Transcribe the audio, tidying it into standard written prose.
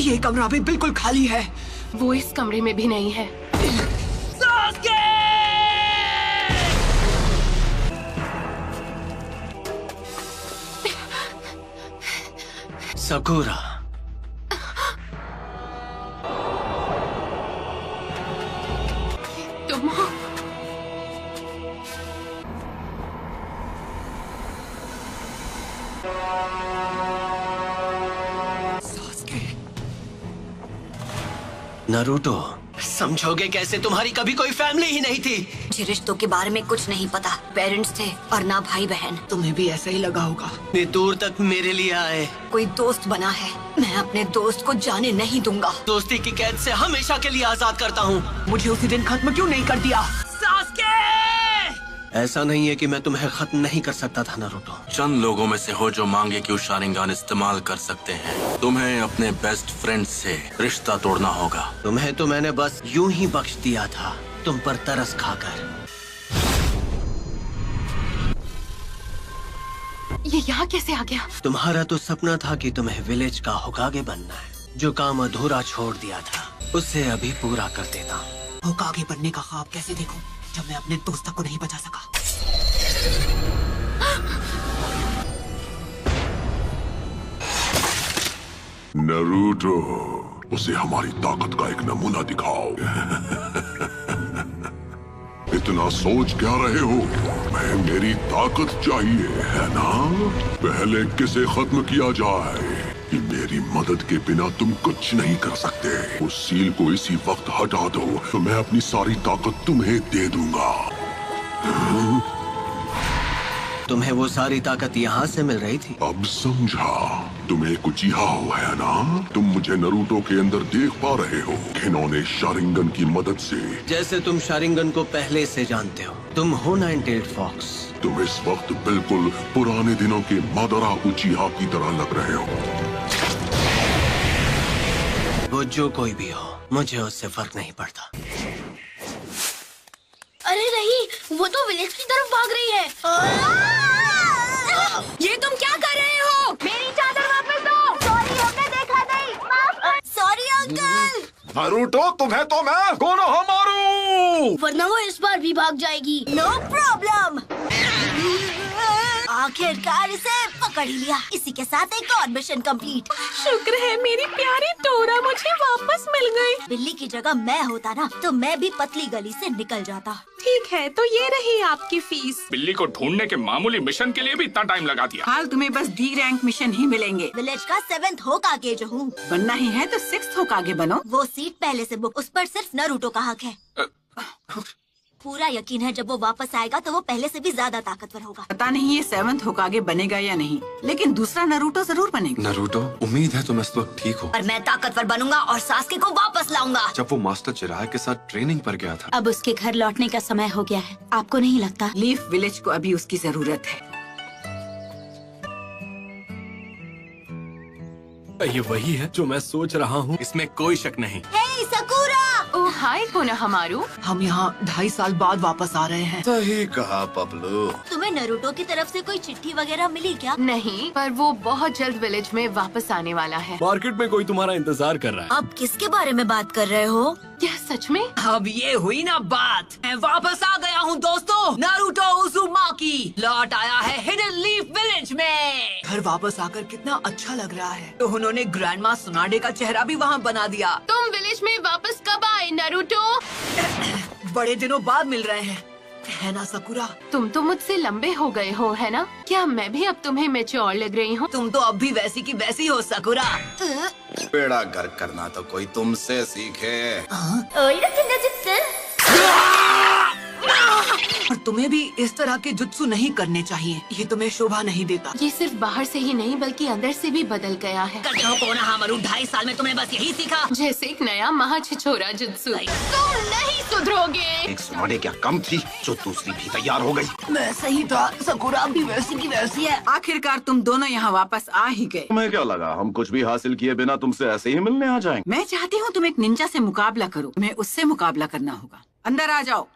ये कमरा भी बिल्कुल खाली है। वो इस कमरे में भी नहीं है। सकुरा, तुम हो? नारुतो, समझोगे कैसे? तुम्हारी कभी कोई फैमिली ही नहीं थी। मुझे रिश्तों के बारे में कुछ नहीं पता। पेरेंट्स थे और ना भाई बहन। तुम्हें भी ऐसा ही लगा होगा। इतनी दूर तक मेरे लिए आए। कोई दोस्त बना है, मैं अपने दोस्त को जाने नहीं दूंगा। दोस्ती की कैद से हमेशा के लिए आजाद करता हूँ। मुझे उसी दिन खत्म क्यों नहीं कर दिया? ऐसा नहीं है कि मैं तुम्हें खत्म नहीं कर सकता था नारुतो। चंद लोगों में से हो जो मांगे कि शारिंगान इस्तेमाल कर सकते हैं। तुम्हें अपने बेस्ट फ्रेंड से रिश्ता तोड़ना होगा। तुम्हें तो मैंने बस यूं ही बख्श दिया था, तुम पर तरस खाकर। ये यहाँ कैसे आ गया? तुम्हारा तो सपना था कि तुम्हें विलेज का होकागे बनना है। जो काम अधूरा छोड़ दिया था उसे अभी पूरा कर देता हूँ। होकागे बनने का ख्वाब कैसे देखूं जब मैं अपने दोस्त को नहीं बचा सका? नारुतो, उसे हमारी ताकत का एक नमूना दिखाओ। इतना सोच क्या रहे हो? मैं मेरी ताकत चाहिए है ना? पहले किसे खत्म किया जाए? कि मेरी मदद के बिना तुम कुछ नहीं कर सकते। उस सील को इसी वक्त हटा दो तो मैं अपनी सारी ताकत तुम्हें दे दूंगा। तुम्हें वो सारी ताकत यहाँ से मिल रही थी? अब समझा। तुम एक उचिहा है ना? तुम मुझे नारुतो के अंदर देख पा रहे हो। इन्होंने शारिंगन की मदद से। जैसे तुम शारिंगन को पहले से जानते हो। तुम हो नाइन-टेल्ड फॉक्स। तुम इस वक्त बिल्कुल पुराने दिनों के मादरा उचिहा की तरह लग रहे हो। वो जो कोई भी हो, मुझे उससे फर्क नहीं पड़ता। अरे नहीं, वो तो विलेज की तरफ भाग रही है। ये तुम क्या कर रहे हो? मेरी चादर वापस दो। सॉरी, हमने देखा नहीं। Sorry uncle. नारुतो, तुम्हें तो मैं कोनोहा मारू। वरना वो इस बार भी भाग जाएगी। No problem. आखिरकार इसे पकड़ ही लिया। इसी के साथ एक और मिशन कंप्लीट। शुक्र है मेरी प्यारी डोरा मुझे वापस मिल गई। बिल्ली की जगह मैं होता ना तो मैं भी पतली गली से निकल जाता। ठीक है, तो ये रही आपकी फीस। बिल्ली को ढूंढने के मामूली मिशन के लिए भी इतना टाइम लगा दिया। हाल तुम्हें बस डी रैंक मिशन ही मिलेंगे। विलेज का 7th होकागे जो हूँ। बनना ही है तो 6th होकागे बनो। वो सीट पहले से बुक, उस पर सिर्फ नारुतो का हक है। पूरा यकीन है जब वो वापस आएगा तो वो पहले से भी ज्यादा ताकतवर होगा। पता नहीं ये 7th होकागे बनेगा या नहीं, लेकिन दूसरा नारुतो जरूर बनेगा। नारुतो, उम्मीद है तुम इस वक्त ठीक हो। और मैं ताकतवर बनूंगा और सास्के को वापस लाऊंगा। जब वो मास्टर चिराग के साथ ट्रेनिंग पर गया था। अब उसके घर लौटने का समय हो गया है। आपको नहीं लगता? लीफ विलेज को अभी उसकी जरूरत है। ये वही है जो मैं सोच रहा हूँ। इसमें कोई शक नहीं। हे सकुरा! ओह हाय कोनोहामारू। हम यहाँ 2.5 साल बाद वापस आ रहे हैं। सही कहा पपलू। तुम्हें नारुतो की तरफ से कोई चिट्ठी वगैरह मिली क्या? नहीं, पर वो बहुत जल्द विलेज में वापस आने वाला है। मार्केट में कोई तुम्हारा इंतजार कर रहा है। आप किसके बारे में बात कर रहे हो? क्या सच में? अब ये हुई ना बात। मैं वापस आ गया हूँ दोस्तों। नारुतो उज़ुमाकी लौट आया है हिडन लीफ विलेज में। घर वापस आकर कितना अच्छा लग रहा है। तो उन्होंने ग्रैंडमा सुनाडे का चेहरा भी वहाँ बना दिया। तुम विलेज में वापस कब आए नारुतो? बड़े दिनों बाद मिल रहे हैं, है ना सकुरा? तुम तो मुझसे लंबे हो गए हो, है ना? क्या मैं भी अब तुम्हें मैच्योर लग रही हूँ? तुम तो अब भी वैसी की वैसी हो सकुरा। बेड़ा घर करना तो कोई तुमसे सीखे। और तुम्हें भी इस तरह के जुत्सु नहीं करने चाहिए। ये तुम्हें शोभा नहीं देता। ये सिर्फ बाहर से ही नहीं बल्कि अंदर से भी बदल गया है। करते हो कोनोहामारू, 2.5 साल में तुमने बस यही सीखा। जैसे एक नया महाछिछोरा जुत्सु। तुम नहीं सुधरोगे। एक सुनाडे क्या कम थी जो दूसरी भी तैयार हो गई। मैं सही था, सकुरा भी वैसी की वैसी है। आखिरकार तुम दोनों यहाँ वापस आ ही गए। तुम्हें क्या लगा हम कुछ भी हासिल किए बिना तुमसे ऐसे ही मिलने आ जाएंगे? मैं चाहती हूँ तुम एक निंजा से मुकाबला करो। तुम्हें उससे मुकाबला करना होगा। अंदर आ जाओ।